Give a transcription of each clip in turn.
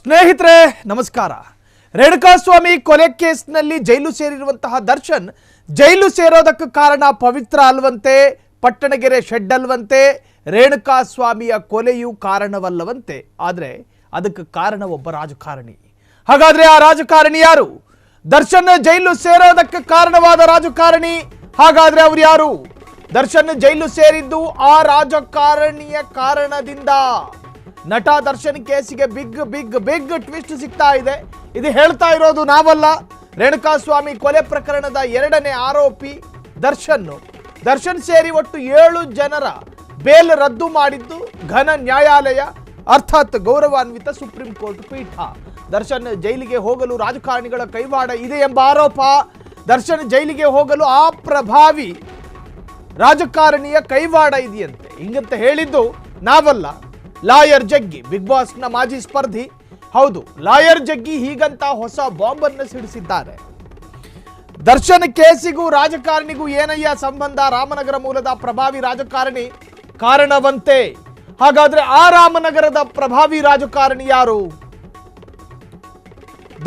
ಸ್ನೇಹಿತರೆ ನಮಸ್ಕಾರ. ರೇಣುಕಾಸ್ವಾಮಿ ಕೊಲೆ ಕೇಸ್ನಲ್ಲಿ ಜೈಲು ಸೇರಿರುವಂತಹ ದರ್ಶನ್ ಜೈಲು ಸೇರೋದಕ್ಕೆ ಕಾರಣ ಪವಿತ್ರ ಅಲ್ವಂತೆ, ಪಟ್ಟಣಗೆರೆ ಶೆಡ್ ಅಲ್ವಂತೆ, ರೇಣುಕಾಸ್ವಾಮಿಯ ಕೊಲೆಯೂ ಕಾರಣವಲ್ಲವಂತೆ. ಆದರೆ ಅದಕ್ಕೆ ಕಾರಣ ಒಬ್ಬ ರಾಜಕಾರಣಿ. ಹಾಗಾದ್ರೆ ಆ ರಾಜಕಾರಣಿ ಯಾರು? ದರ್ಶನ್ ಜೈಲು ಸೇರೋದಕ್ಕೆ ಕಾರಣವಾದ ರಾಜಕಾರಣಿ ಹಾಗಾದ್ರೆ ಅವರು ಯಾರು? ದರ್ಶನ್ ಜೈಲು ಸೇರಿದ್ದು ಆ ರಾಜಕಾರಣಿಯ ಕಾರಣದಿಂದ. ನಟ ದರ್ಶನ್ ಕೇಸಿಗೆ ಬಿಗ್ ಟ್ವಿಸ್ಟ್ ಸಿಗ್ತಾ ಇದೆ. ಇದು ಹೇಳ್ತಾ ಇರೋದು ನಾವಲ್ಲ, ರೇಣುಕಾಸ್ವಾಮಿ ಕೊಲೆ ಪ್ರಕರಣದ 2ನೇ ಆರೋಪಿ ದರ್ಶನ್ ಸೇರಿ ಒಟ್ಟು 7 ಜನರ ಬೇಲ್ ರದ್ದು ಮಾಡಿದ್ದು ಘನ ನ್ಯಾಯಾಲಯ, ಅರ್ಥಾತ್ ಗೌರವಾನ್ವಿತ ಸುಪ್ರೀಂ ಕೋರ್ಟ್ ಪೀಠ. ದರ್ಶನ್ ಜೈಲಿಗೆ ಹೋಗಲು ರಾಜಕಾರಣಿಗಳ ಕೈವಾಡ ಇದೆ ಎಂಬ ಆರೋಪ. ದರ್ಶನ್ ಜೈಲಿಗೆ ಹೋಗಲು ಆ ಪ್ರಭಾವಿ ರಾಜಕಾರಣಿಯ ಕೈವಾಡ ಇದೆಯಂತೆ. ಹಿಂಗಂತ ಹೇಳಿದ್ದು ನಾವಲ್ಲ, ಲಾಯರ್ ಜಗ್ಗಿ, ಬಿಗ್ ಬಾಸ್ನ ಮಾಜಿ ಸ್ಪರ್ಧಿ. ಹೌದು, ಲಾಯರ್ ಜಗ್ಗಿ ಹೀಗಂತ ಹೊಸ ಬಾಂಬ್ ಅನ್ನು ಸಿಡಿಸಿದ್ದಾರೆ. ದರ್ಶನ್ ಕೇಸಿಗೂ ರಾಜಕಾರಣಿಗೂ ಏನಯ್ಯ ಸಂಬಂಧ? ರಾಮನಗರ ಮೂಲದ ಪ್ರಭಾವಿ ರಾಜಕಾರಣಿ ಕಾರಣವಂತೆ. ಹಾಗಾದ್ರೆ ಆ ರಾಮನಗರದ ಪ್ರಭಾವಿ ರಾಜಕಾರಣಿ ಯಾರು?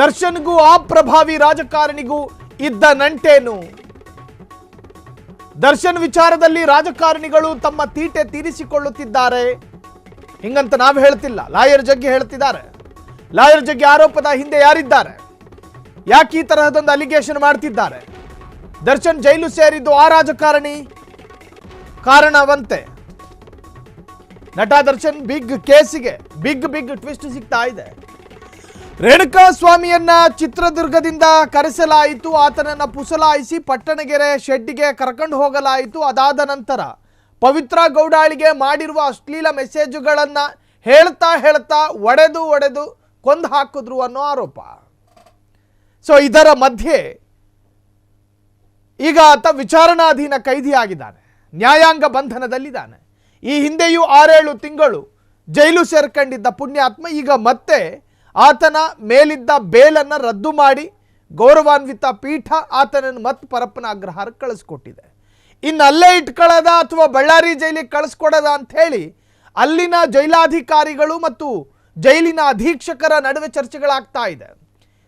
ದರ್ಶನ್ಗೂ ಆ ಪ್ರಭಾವಿ ರಾಜಕಾರಣಿಗೂ ಇದ್ದ ನಂಟೇನು? ದರ್ಶನ್ ವಿಚಾರದಲ್ಲಿ ರಾಜಕಾರಣಿಗಳು ತಮ್ಮ ತೀಟೆ ತೀರಿಸಿಕೊಳ್ಳುತ್ತಿದ್ದಾರೆ ಹಿಂಗಂತ ನಾವು ಹೇಳ್ತಿಲ್ಲ, ಲಾಯರ್ ಜಗ್ಗಿ ಹೇಳ್ತಿದ್ದಾರೆ. ಲಾಯರ್ ಜಗ್ಗಿ ಆರೋಪದ ಹಿಂದೆ ಯಾರಿದ್ದಾರೆ? ಯಾಕೆ ಈ ತರಹದೊಂದು ಅಲಿಗೇಷನ್ ಮಾಡ್ತಿದ್ದಾರೆ? ದರ್ಶನ್ ಜೈಲು ಸೇರಿದ್ದು ಆ ರಾಜಕಾರಣಿ ಕಾರಣವಂತೆ. ನಟ ದರ್ಶನ್ ಬಿಗ್ ಕೇಸಿಗೆ ಬಿಗ್ ಟ್ವಿಸ್ಟ್ ಸಿಗ್ತಾ ಇದೆ. ರೇಣುಕಾಸ್ವಾಮಿಯನ್ನ ಚಿತ್ರದುರ್ಗದಿಂದ ಕರೆಸಲಾಯಿತು, ಆತನನ್ನ ಪುಸಲಾಯಿಸಿ ಪಟ್ಟಣಗೆರೆ ಶೆಡ್ಡಿಗೆ ಕರ್ಕೊಂಡು ಹೋಗಲಾಯಿತು. ಅದಾದ ನಂತರ ಪವಿತ್ರ ಗೌಡಾಳಿಗೆ ಮಾಡಿರುವ ಅಶ್ಲೀಲ ಮೆಸೇಜುಗಳನ್ನು ಹೇಳ್ತಾ ಒಡೆದು ಕೊಂದು ಹಾಕಿದ್ರು ಅನ್ನೋ ಆರೋಪ. ಸೊ ಇದರ ಮಧ್ಯೆ ಈಗ ಆತ ವಿಚಾರಣಾಧೀನ ಕೈದಿಯಾಗಿದ್ದಾನೆ, ನ್ಯಾಯಾಂಗ ಬಂಧನದಲ್ಲಿದ್ದಾನೆ. ಈ ಹಿಂದೆಯೂ 6-7 ತಿಂಗಳು ಜೈಲು ಸೇರ್ಕೊಂಡಿದ್ದ ಪುಣ್ಯಾತ್ಮ ಈಗ ಮತ್ತೆ ಆತನ ಮೇಲಿದ್ದ ಬೇಲನ್ನು ರದ್ದು ಮಾಡಿ ಗೌರವಾನ್ವಿತ ಪೀಠ ಆತನನ್ನು ಮತ್ತೆ ಪರಪ್ಪನ ಅಗ್ರಹಾರಕ್ಕೆ ಕಳಿಸ್ಕೊಟ್ಟಿದೆ. ಇನ್ನು ಅಲ್ಲೇ ಇಟ್ಕೊಳ್ಳೋದ ಅಥವಾ ಬಳ್ಳಾರಿ ಜೈಲಿಗೆ ಕಳಿಸ್ಕೊಡೋದ ಅಂತ ಹೇಳಿ ಅಲ್ಲಿನ ಜೈಲಾಧಿಕಾರಿಗಳು ಮತ್ತು ಜೈಲಿನ ಅಧೀಕ್ಷಕರ ನಡುವೆ ಚರ್ಚೆಗಳಾಗ್ತಾ ಇದೆ.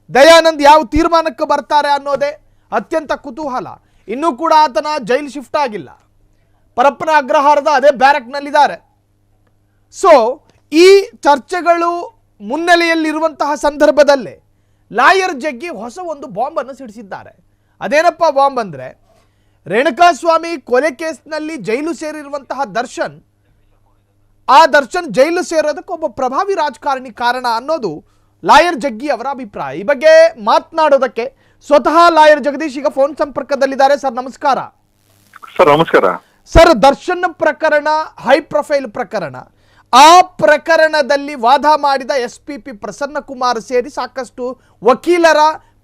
ದಯಾನಂದ್ ಯಾವ ತೀರ್ಮಾನಕ್ಕೆ ಬರ್ತಾರೆ ಅನ್ನೋದೇ ಅತ್ಯಂತ ಕುತೂಹಲ. ಇನ್ನೂ ಕೂಡ ಆತನ ಜೈಲು ಶಿಫ್ಟ್ ಆಗಿಲ್ಲ, ಪರಪ್ಪನ ಅಗ್ರಹಾರದ ಅದೇ ಬ್ಯಾರಕ್ನಲ್ಲಿದ್ದಾರೆ. ಸೊ ಈ ಚರ್ಚೆಗಳು ಮುನ್ನೆಲೆಯಲ್ಲಿರುವಂತಹ ಸಂದರ್ಭದಲ್ಲೇ ಲಾಯರ್ ಜಗ್ಗಿ ಹೊಸ ಒಂದು ಬಾಂಬನ್ನು ಸಿಡಿಸಿದ್ದಾರೆ. ಅದೇನಪ್ಪ ಬಾಂಬ್ ಅಂದರೆ, ರೇಣುಕಾಸ್ವಾಮಿ ಕೊಲೆ ಕೇಸ್ನಲ್ಲಿ ಜೈಲು ಸೇರಿರುವಂತಹ ದರ್ಶನ್ ಜೈಲು ಸೇರೋದಕ್ಕೆ ಒಬ್ಬ ಪ್ರಭಾವಿ ರಾಜಕಾರಣಿ ಕಾರಣ ಅನ್ನೋದು ಲಾಯರ್ ಜಗ್ಗಿ ಅವರ ಅಭಿಪ್ರಾಯ. ಈ ಬಗ್ಗೆ ಮಾತನಾಡೋದಕ್ಕೆ ಸ್ವತಃ ಲಾಯರ್ ಜಗದೀಶ್ ಈಗ ಫೋನ್ ಸಂಪರ್ಕದಲ್ಲಿದ್ದಾರೆ. ಸರ್ ನಮಸ್ಕಾರ. ಸರ್ ನಮಸ್ಕಾರ. ಸರ್, ದರ್ಶನ್ ಪ್ರಕರಣ ಹೈ ಪ್ರೊಫೈಲ್ ಪ್ರಕರಣ. ಆ ಪ್ರಕರಣದಲ್ಲಿ ವಾದ ಮಾಡಿದ SPP ಪ್ರಸನ್ನ ಕುಮಾರ್ ಸೇರಿ ಸಾಕಷ್ಟು ವಕೀಲರ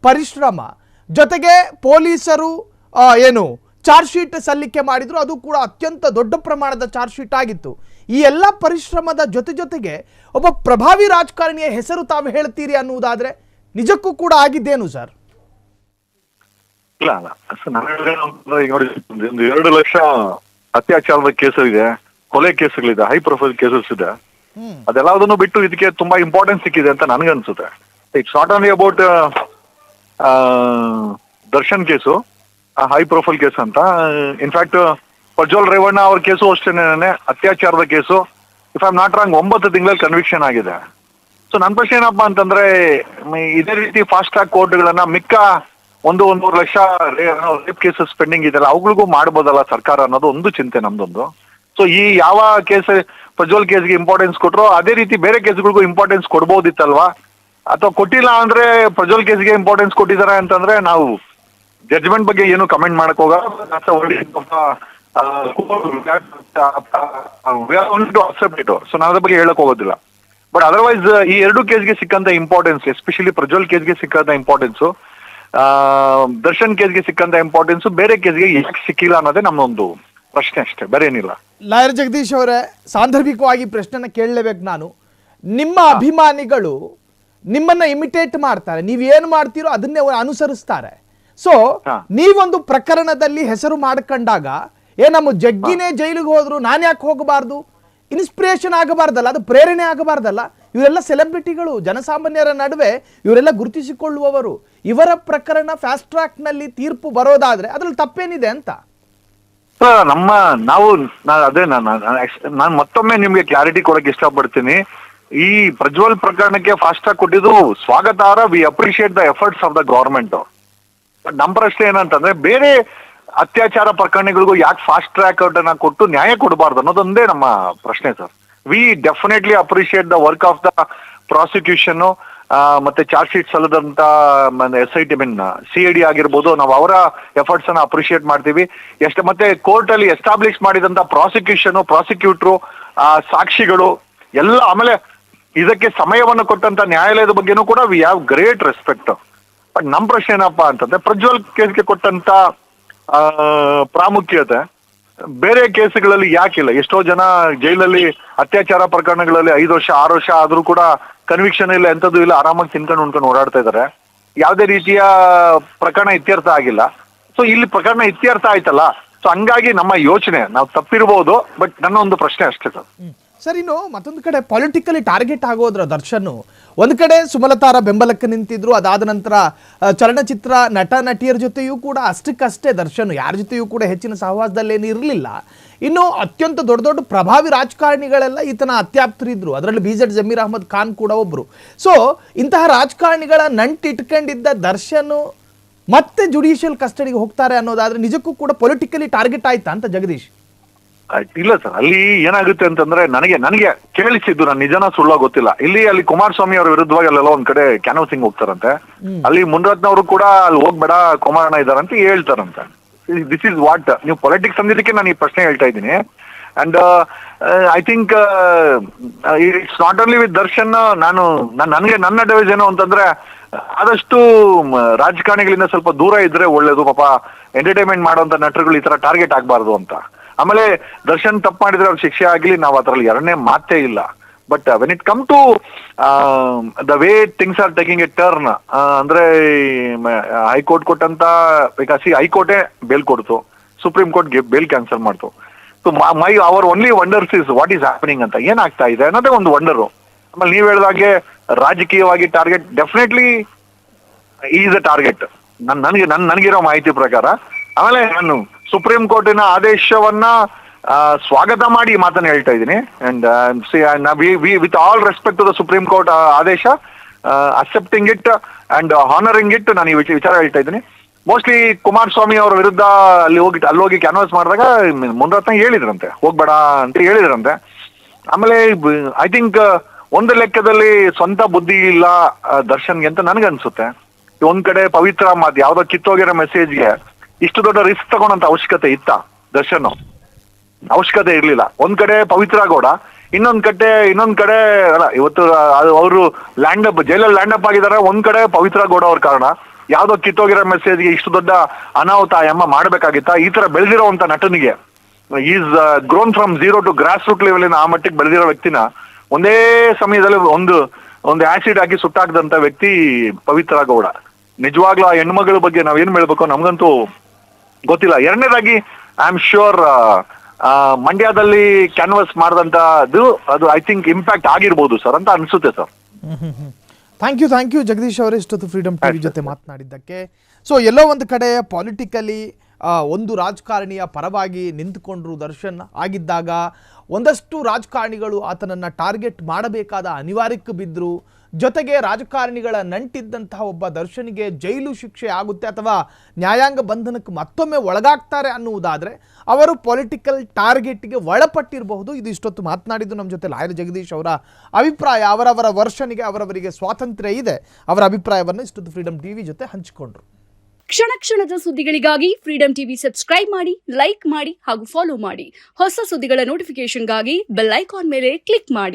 ಪರಿಶ್ರಮ ಜೊತೆಗೆ ಪೊಲೀಸರು ಚಾರ್ಜ್ ಶೀಟ್ ಸಲ್ಲಿಕೆ ಮಾಡಿದ್ರು. ಅದು ಕೂಡ ಅತ್ಯಂತ ದೊಡ್ಡ ಪ್ರಮಾಣದ ಚಾರ್ಜ್ ಶೀಟ್ ಆಗಿತ್ತು. ಈ ಎಲ್ಲ ಪರಿಶ್ರಮದ ಜೊತೆಗೆ ಒಬ್ಬ ಪ್ರಭಾವಿ ರಾಜಕಾರಣಿಯ ಹೆಸರು ತಾವು ಹೇಳ್ತೀರಿ ಅನ್ನುವುದಾದ್ರೆ ನಿಜಕ್ಕೂ ಕೂಡ ಆಗಿದ್ದೇನು ಸರ್? ಇಲ್ಲ ಈಗ ನೋಡಿ, 2 ಲಕ್ಷ ಅತ್ಯಾಚಾರದ ಕೇಸು ಇದೆ, ಕೊಲೆ ಕೇಸುಗಳಿದೆ, ಹೈ ಪ್ರೊಫೈಲ್ ಕೇಸಸ್ ಇದೆ. ಅದೆಲ್ಲದನ್ನು ಬಿಟ್ಟು ಇದಕ್ಕೆ ತುಂಬಾ ಇಂಪಾರ್ಟೆನ್ಸ್ ಸಿಕ್ಕಿದೆ ಅಂತ ನನ್ಗನ್ಸುತ್ತೆ. It's not only about Darshan case, high profile case ಅಂತ. ಇನ್ಫ್ಯಾಕ್ಟ್ ಪ್ರಜ್ವಲ್ ರೇವಣ್ಣ ಅವ್ರ ಕೇಸು ಅಷ್ಟೇನೆ, ಅತ್ಯಾಚಾರದ case. If I am not wrong 9 ತಿಂಗಳಲ್ಲಿ ಕನ್ವಿಕ್ಷನ್ ಆಗಿದೆ. ಸೊ ನನ್ನ ಪ್ರಶ್ನೆ ಏನಪ್ಪಾ ಅಂತಂದ್ರೆ, ಇದೇ ರೀತಿ ಫಾಸ್ಟ್ ಟ್ರ್ಯಾಕ್ ಕೋರ್ಟ್ಗಳನ್ನ ಮಿಕ್ಕ 1-1.5 ಲಕ್ಷ ರೇಪ್ ಕೇಸಸ್ ಪೆಂಡಿಂಗ್ ಇದೆಲ್ಲ ಅವುಗಳಿಗೂ ಮಾಡ್ಬೋದಲ್ಲ ಸರ್ಕಾರ ಅನ್ನೋದು ಒಂದು ಚಿಂತೆ ನಮ್ದೊಂದು. ಸೊ ಈ ಯಾವ ಕೇಸ್ ಪ್ರಜ್ವಲ್ ಕೇಸ್ಗೆ ಇಂಪಾರ್ಟೆನ್ಸ್ ಕೊಟ್ರೋ ಅದೇ ರೀತಿ ಬೇರೆ ಕೇಸ್ಗಳಿಗೂ ಇಂಪಾರ್ಟೆನ್ಸ್ ಕೊಡ್ಬೋದಿತ್ತಲ್ವಾ? ಅಥವಾ ಕೊಟ್ಟಿಲ್ಲ ಅಂದ್ರೆ ಪ್ರಜ್ವಲ್ ಕೇಸ್ಗೆ ಇಂಪಾರ್ಟೆನ್ಸ್ ಕೊಟ್ಟಿದ್ದಾರೆ ಅಂತಂದ್ರೆ ನಾವು ಜಡ್ಜ್ಮೆಂಟ್ ಬಗ್ಗೆ ಏನು ಕಮೆಂಟ್ ಮಾಡಕ್ ಹೋಗಲ್ಲ. ಸೊ ನಾವು ಅದ್ರ ಬಗ್ಗೆ ಹೇಳಕ್ ಹೋಗೋದಿಲ್ಲ. ಬಟ್ ಅದರ್ವೈಸ್ ಈ 2 ಕೇಸ್ಗೆ ಸಿಕ್ಕಂತ ಇಂಪಾರ್ಟೆನ್ಸ್, ಎಸ್ಪೆಷಲಿ ಪ್ರಜ್ವಲ್ ಕೇಸ್ಗೆ ಸಿಕ್ಕಂತ ಇಂಪಾರ್ಟೆನ್ಸು, ದರ್ಶನ್ ಕೇಸ್ಗೆ ಸಿಕ್ಕಂತ ಇಂಪಾರ್ಟೆನ್ಸ್ ಬೇರೆ ಕೇಸ್ಗೆ ಯಾಕೆ ಸಿಕ್ಕಿಲ್ಲ ಅನ್ನೋದೇ ನಮ್ಮೊಂದು ಪ್ರಶ್ನೆ ಅಷ್ಟೇ, ಬೇರೆ ಏನಿಲ್ಲ. ಲಾಯರ್ ಜಗದೀಶ್ ಅವರೇ, ಸಾಂದರ್ಭಿಕವಾಗಿ ಪ್ರಶ್ನೆನ ಕೇಳಲೇಬೇಕು ನಾನು. ನಿಮ್ಮ ಅಭಿಮಾನಿಗಳು ನಿಮ್ಮನ್ನ ಇಮಿಟೇಟ್ ಮಾಡ್ತಾರೆ, ನೀವೇನು ಮಾಡ್ತೀರೋ ಅದನ್ನೇ ಅನುಸರಿಸ್ತಾರೆ. ಸೊ ನೀವೊಂದು ಪ್ರಕರಣದಲ್ಲಿ ಹೆಸರು ಮಾಡ್ಕೊಂಡಾಗ ನಮ್ಮ ಜಗ್ಗಿನೇ ಜೈಲಿಗೆ ಹೋದ್ರು ನಾನು ಯಾಕೆ ಹೋಗಬಾರ್ದು, ಇನ್ಸ್ಪಿರೇಷನ್ ಆಗಬಾರ್ದಲ್ಲ, ಅದು ಪ್ರೇರಣೆ ಆಗಬಾರ್ದಲ್ಲ? ಇವರೆಲ್ಲ ಸೆಲೆಬ್ರಿಟಿಗಳು, ಜನಸಾಮಾನ್ಯರ ನಡುವೆ ಇವರೆಲ್ಲ ಗುರುತಿಸಿಕೊಳ್ಳುವವರು. ಇವರ ಪ್ರಕರಣ ಫಾಸ್ಟ್ ಟ್ರ್ಯಾಕ್ ನಲ್ಲಿ ತೀರ್ಪು ಬರೋದಾದ್ರೆ ಅದ್ರಲ್ಲಿ ತಪ್ಪೇನಿದೆ ಅಂತ ನಾನು ಮತ್ತೊಮ್ಮೆ ನಿಮ್ಗೆ ಕ್ಲಾರಿಟಿ ಕೊಡಕ್ಕೆ ಇಷ್ಟಪಡ್ತೀನಿ. ಈ ಪ್ರಜ್ವಲ್ ಪ್ರಕರಣಕ್ಕೆ ಫಾಸ್ಟ್ ಟ್ರ್ಯಾಕ್ ಕೊಟ್ಟಿದ್ದು ಸ್ವಾಗತಾರ್ಹ. We appreciate the efforts of the government. ನಮ್ಮ ಪ್ರಶ್ನೆ ಏನಂತಂದ್ರೆ, ಬೇರೆ ಅತ್ಯಾಚಾರ ಪ್ರಕರಣಗಳಿಗೂ ಯಾಕೆ ಫಾಸ್ಟ್ ಟ್ರ್ಯಾಕ್ ಅನ್ನ ಕೊಟ್ಟು ನ್ಯಾಯ ಕೊಡಬಾರ್ದು ಅನ್ನೋದೊಂದೇ ನಮ್ಮ ಪ್ರಶ್ನೆ sir. V definitely appreciate the work of the prosecution ಮತ್ತೆ ಚಾರ್ಜ್ ಶೀಟ್ ಸಲ್ಲದಂತ SIT CID ಆಗಿರ್ಬೋದು, ನಾವು ಅವರ ಎಫರ್ಟ್ಸ್ ಅನ್ನ ಅಪ್ರಿಶಿಯೇಟ್ ಮಾಡ್ತೀವಿ. ಮತ್ತೆ ಕೋರ್ಟ್ ಅಲ್ಲಿ ಎಸ್ಟಾಬ್ಲಿಷ್ ಮಾಡಿದಂತ ಪ್ರಾಸಿಕ್ಯೂಟ್ರು, ಸಾಕ್ಷಿಗಳು ಎಲ್ಲ, ಆಮೇಲೆ ಇದಕ್ಕೆ ಸಮಯವನ್ನು ಕೊಟ್ಟಂತ ನ್ಯಾಯಾಲಯದ ಬಗ್ಗೆನೂ ಕೂಡ we have great respect. But ನಮ್ಮ ಪ್ರಶ್ನೆ ಏನಪ್ಪಾ ಅಂತಂದ್ರೆ, ಪ್ರಜ್ವಲ್ ಕೇಸ್ಗೆ ಕೊಟ್ಟಂತ ಪ್ರಾಮುಖ್ಯತೆ ಬೇರೆ ಕೇಸುಗಳಲ್ಲಿ ಯಾಕಿಲ್ಲ? ಎಷ್ಟೋ ಜನ ಜೈಲಲ್ಲಿ ಅತ್ಯಾಚಾರ ಪ್ರಕರಣಗಳಲ್ಲಿ 5 ವರ್ಷ 6 ವರ್ಷ ಆದ್ರೂ ಕೂಡ ಕನ್ವಿಕ್ಷನ್ ಇಲ್ಲ, ಎಂಥದ್ದು ಇಲ್ಲ, ಆರಾಮಾಗಿ ತಿನ್ಕೊಂಡು ಉಣ್ಕೊಂಡು ಓಡಾಡ್ತಾ ಇದಾರೆ. ಯಾವುದೇ ರೀತಿಯ ಪ್ರಕರಣ ಇತ್ಯರ್ಥ ಆಗಿಲ್ಲ. ಸೊ ಇಲ್ಲಿ ಪ್ರಕರಣ ಇತ್ಯರ್ಥ ಆಯ್ತಲ್ಲ, ಸೊ ಹಂಗಾಗಿ ನಮ್ಮ ಯೋಚನೆ, ನಾವು ತಪ್ಪಿರ್ಬೋದು, ಬಟ್ ನನ್ನ ಒಂದು ಪ್ರಶ್ನೆ ಅಷ್ಟೇ ಸರ್. ಸರ್, ಇನ್ನು ಮತ್ತೊಂದು ಕಡೆ ಪೊಲಿಟಿಕಲಿ ಟಾರ್ಗೆಟ್ ಆಗೋದ್ರ ದರ್ಶನ್ ಒಂದು ಕಡೆ ಸುಮಲತಾರ ಬೆಂಬಲಕ್ಕೆ ನಿಂತಿದ್ರು. ಅದಾದ ನಂತರ ಚಲನಚಿತ್ರ ನಟ ನಟಿಯರ ಜೊತೆಯೂ ಕೂಡ ಅಷ್ಟಕ್ಕಷ್ಟೇ ದರ್ಶನ್ ಯಾರ ಜೊತೆಯೂ ಕೂಡ ಹೆಚ್ಚಿನ ಸಹವಾಸದಲ್ಲೇನು ಇರಲಿಲ್ಲ. ಇನ್ನು ಅತ್ಯಂತ ದೊಡ್ಡ ದೊಡ್ಡ ಪ್ರಭಾವಿ ರಾಜಕಾರಣಿಗಳೆಲ್ಲ ಈತನ ಅತ್ಯಾಪ್ತರಿದ್ರು. ಅದರಲ್ಲಿ BZ ಜಮೀರ್ ಅಹಮದ್ ಖಾನ್ ಕೂಡ ಒಬ್ರು. ಸೊ ಇಂತಹ ರಾಜಕಾರಣಿಗಳ ನಂಟಿಟ್ಕೊಂಡಿದ್ದ ದರ್ಶನ್ ಮತ್ತೆ ಜುಡಿಷಿಯಲ್ ಕಸ್ಟಡಿಗೆ ಹೋಗ್ತಾರೆ ಅನ್ನೋದಾದ್ರೆ ನಿಜಕ್ಕೂ ಕೂಡ ಪೊಲಿಟಿಕಲಿ ಟಾರ್ಗೆಟ್ ಆಯ್ತಾ ಅಂತ ಜಗದೀಶ್? ಇಲ್ಲ ಸರ್, ಅಲ್ಲಿ ಏನಾಗುತ್ತೆ ಅಂತಂದ್ರೆ, ನನಗೆ ಕೇಳಿಸಿದ್ದು, ನಾನು ನಿಜನ ಸುಳ್ಳ ಗೊತ್ತಿಲ್ಲ, ಅಲ್ಲಿ ಕುಮಾರಸ್ವಾಮಿ ಅವರ ವಿರುದ್ಧವಾಗಿ ಅಲ್ಲೆಲ್ಲ ಒಂದ್ ಕಡೆ ಕ್ಯಾನ್ವಸಿಂಗ್ ಹೋಗ್ತಾರಂತೆ. ಅಲ್ಲಿ ಮುನ್ರತ್ನ ಅವರು ಕೂಡ ಅಲ್ಲಿ ಹೋಗ್ಬೇಡ, ಕುಮಾರಣ್ಣ ಇದಾರಂತ ಹೇಳ್ತಾರಂತೆ. ದಿಸ್ ಇಸ್ ವಾಟ್ ನೀವು ಪೊಲಿಟಿಕ್ಸ್ ಅಂದಿದ್ದಕ್ಕೆ ನಾನು ಈ ಪ್ರಶ್ನೆ ಹೇಳ್ತಾ ಇದ್ದೀನಿ. And I think it's not only with Darshan. ನನ್ನ ಅಡ್ವೈಸ್ ಏನು ಅಂತಂದ್ರೆ, ಆದಷ್ಟು ರಾಜಕಾರಣಿಗಳಿಂದ ಸ್ವಲ್ಪ ದೂರ ಇದ್ರೆ ಒಳ್ಳೇದು. ಪಾಪ ಎಂಟರ್ಟೈನ್ಮೆಂಟ್ ಮಾಡುವಂತ ನಟರುಗಳು ಈ ತರ ಟಾರ್ಗೆಟ್ ಆಗ್ಬಾರ್ದು ಅಂತ. ಆಮೇಲೆ ದರ್ಶನ್ ತಪ್ಪು ಮಾಡಿದ್ರೆ ಅವ್ರ ಶಿಕ್ಷೆ ಆಗಲಿ, ನಾವು ಅದ್ರಲ್ಲಿ ಎರಡನೇ ಮಾತೇ ಇಲ್ಲ. But when it come to the way things are taking a turn, ಅಂದ್ರೆ ಹೈಕೋರ್ಟ್ ಕೊಟ್ಟಂತ, ಹೈಕೋರ್ಟೇ ಬೇಲ್ ಕೊಡ್ತು, ಸುಪ್ರೀಂ ಕೋರ್ಟ್ ಬೇಲ್ ಕ್ಯಾನ್ಸಲ್ ಮಾಡ್ತು. So our only wonders is what is happening ಅಂತ, ಏನಾಗ್ತಾ ಇದೆ ಅನ್ನೋದೇ ಒಂದು ವಂಡರು. ಆಮೇಲೆ ನೀವ್ ಹೇಳಿದಾಗೆ ರಾಜಕೀಯವಾಗಿ target definitely is a target ನನಗಿರೋ ಮಾಹಿತಿ ಪ್ರಕಾರ. ಆಮೇಲೆ ನಾನು ಸುಪ್ರೀಂ ಕೋರ್ಟಿನ ಆದೇಶವನ್ನ ಸ್ವಾಗತ ಮಾಡಿ ಮಾತನ್ನ ಹೇಳ್ತಾ ಇದ್ದೀನಿ. And with all respect to the supreme court ಆದೇಶ, accepting it and honouring it, ನಾನು ಈ ವಿಚಾರ ಹೇಳ್ತಾ ಇದ್ದೀನಿ. ಮೋಸ್ಟ್ಲಿ ಕುಮಾರಸ್ವಾಮಿ ಅವರ ವಿರುದ್ಧ ಅಲ್ಲೋಗಿ ಕ್ಯಾನ್ವಾಸ್ ಮಾಡಿದಾಗ ಮುನ್ರತ್ನ ಹೇಳಿದ್ರಂತೆ, ಹೋಗ್ಬೇಡ ಅಂತ ಹೇಳಿದ್ರಂತೆ. ಆಮೇಲೆ ಐ ಥಿಂಕ್ ಒಂದು ಲೆಕ್ಕದಲ್ಲಿ ಸ್ವಂತ ಬುದ್ಧಿ ಇಲ್ಲ ದರ್ಶನ್ಗೆ ಅಂತ ನನ್ಗನ್ಸುತ್ತೆ. ಒಂದ್ ಕಡೆ ಪವಿತ್ರ ಮಾತು, ಯಾವ್ದೋ ಕಿತ್ತೋಗಿರೋ ಮೆಸೇಜ್ಗೆ ಇಷ್ಟು ದೊಡ್ಡ ರಿಸ್ಕ್ ತಗೊಂಡಂತ ಅವಶ್ಯಕತೆ ಇತ್ತ ದರ್ಶನ್? ಅವಶ್ಯಕತೆ ಇರ್ಲಿಲ್ಲ. ಒಂದ್ ಕಡೆ ಪವಿತ್ರ ಗೌಡ, ಇನ್ನೊಂದ್ ಕಡೆ ಅಲ್ಲ, ಇವತ್ತು ಅವರು ಜೈಲಲ್ಲಿ ಲ್ಯಾಂಡ್ ಅಪ್ ಆಗಿದ್ದಾರೆ. ಒಂದ್ ಕಡೆ ಪವಿತ್ರ ಗೌಡ ಅವ್ರ ಕಾರಣ, ಯಾವ್ದೋ ಕಿತ್ತೋಗಿರೋ ಮೆಸೇಜ್ಗೆ ಇಷ್ಟು ದೊಡ್ಡ ಅನಾಹುತ ಅಮ್ಮ ಮಾಡ್ಬೇಕಾಗಿತ್ತ? ಈ ತರ ಬೆಳೆದಿರೋಂತ ನಟನಿಗೆ, is grown from zero to grass root level, ಆ ಮಟ್ಟಿಗೆ ಬೆಳೆದಿರೋ ವ್ಯಕ್ತಿನ ಒಂದೇ ಸಮಯದಲ್ಲಿ ಒಂದು ಆಸಿಡ್ ಹಾಕಿ ಸುಟ್ಟಾಕದಂತ ವ್ಯಕ್ತಿ ಪವಿತ್ರ ಗೌಡ. ನಿಜವಾಗ್ಲೂ ಆ ಹೆಣ್ಮಗಳ ಬಗ್ಗೆ ನಾವೇನ್ ಹೇಳ್ಬೇಕು ನಮ್ಗಂತೂ ಗೊತ್ತಿಲ್ಲ. ಎರಡನೇದಾಗಿ ಐ ಆಮ್ ಶ್ಯೂರ್ ಮಂಡ್ಯದಲ್ಲಿ ಕ್ಯಾನ್ವಸ್ ಮಾಡಿದಂತದ್ದು ಅದು ಐ ಥಿಂಕ್ ಇಂಪ್ಯಾಕ್ಟ್ ಆಗಿರ್ಬೋದು ಸರ್ ಅಂತ ಅನ್ಸುತ್ತೆ ಸರ್. ಥ್ಯಾಂಕ್ ಯು ಜಗದೀಶ್ ಅವರೇ ಇಷ್ಟೊತ್ತು ಫ್ರೀಡಮ್ ಟಿವಿ ಜೊತೆ ಮಾತನಾಡಿದ್ದಕ್ಕೆ. ಸೊ ಎಲ್ಲೋ ಒಂದು ಕಡೆ ಪಾಲಿಟಿಕಲಿ ಒಂದು ರಾಜಕಾರಣಿಯ ಪರವಾಗಿ ನಿಂತುಕೊಂಡ್ರು ದರ್ಶನ್ ಆಗಿದ್ದಾಗ ಒಂದಷ್ಟು ರಾಜಕಾರಣಿಗಳು ಆತನನ್ನು ಟಾರ್ಗೆಟ್ ಮಾಡಬೇಕಾದ ಅನಿವಾರ್ಯಕ್ಕೆ ಬಿದ್ದರು. ಜೊತೆಗೆ ರಾಜಕಾರಣಿಗಳ ನಂಟಿದ್ದಂತಹ ಒಬ್ಬ ದರ್ಶನ್ಗೆ ಜೈಲು ಶಿಕ್ಷೆ ಆಗುತ್ತೆ ಅಥವಾ ನ್ಯಾಯಾಂಗ ಬಂಧನಕ್ಕೆ ಮತ್ತೊಮ್ಮೆ ಒಳಗಾಗ್ತಾರೆ ಅನ್ನುವುದಾದರೆ ಅವರು ಪೊಲಿಟಿಕಲ್ ಟಾರ್ಗೆಟ್ಗೆ ಒಳಪಟ್ಟಿರಬಹುದು. ಇದು ಇಷ್ಟೊತ್ತು ಮಾತನಾಡಿದ್ದು ನಮ್ಮ ಜೊತೆ ಲಾಯರ್ ಜಗದೀಶ್ ಅವರ ಅಭಿಪ್ರಾಯ. ಅವರವರ ವರ್ಷನಿಗೆ ಅವರವರಿಗೆ ಸ್ವಾತಂತ್ರ್ಯ ಇದೆ. ಅವರ ಅಭಿಪ್ರಾಯವನ್ನು ಇಷ್ಟೊತ್ತು ಫ್ರೀಡಮ್ ಟಿವಿ ಜೊತೆ ಹಂಚಿಕೊಂಡ್ರು. ಕ್ಷಣ ಕ್ಷಣದ ಸುದ್ದಿಗಳಿಗಾಗಿ ಫ್ರೀಡಮ್ ಟಿವಿ ಸಬ್ಸ್ಕ್ರೈಬ್ ಮಾಡಿ, ಲೈಕ್ ಮಾಡಿ ಹಾಗೂ ಫಾಲೋ ಮಾಡಿ. ಹೊಸ ಸುದ್ದಿಗಳ ನೋಟಿಫಿಕೇಶನ್ಗಾಗಿ ಬೆಲ್ ಐಕಾನ್ ಮೇಲೆ ಕ್ಲಿಕ್ ಮಾಡಿ.